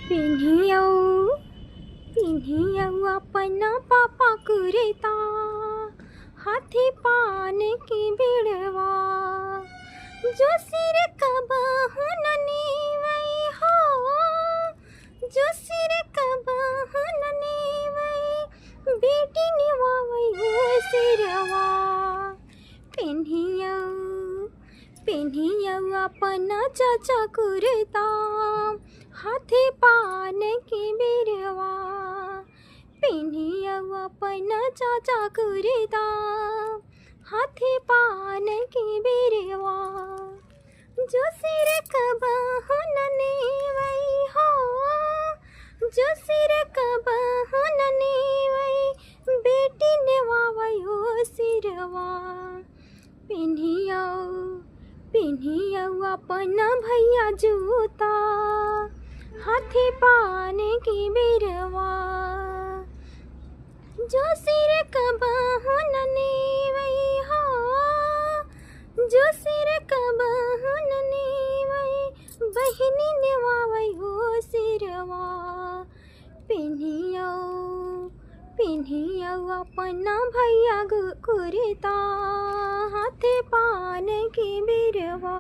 पिन्हियौ पिन्हियौ अपना पापा कुर्ता, हाथी पान की बिड़वा, जो सिर कबहु न नीवै हो, जो सिर कबहु न नीवै, बेटी निवावै हो सिरवा। पिन्हियौ पिन्हियौ अपना चाचा कुर्ता, हाथी पान की बिरवा, पिन्हियौ अपना चाचा कुर्ता, हाथी पान की बिरवा, जो सिर कबहु न नीवै हो, जो सिर कबहु न नीवै, बेटी निवावै हो सिरवा। पिन्हियौ पिन्हियौ अपना भैया जूता, हाथी पान की बिरवा, जो सिर कबहु न नीवै हो, जो सिर कबहु न नीवै, बहिनी निवावै हो सिरवा। पिन्हियौ पिन्हियौ अपना भैया कुर्ता, हाथी पान की बिरवा।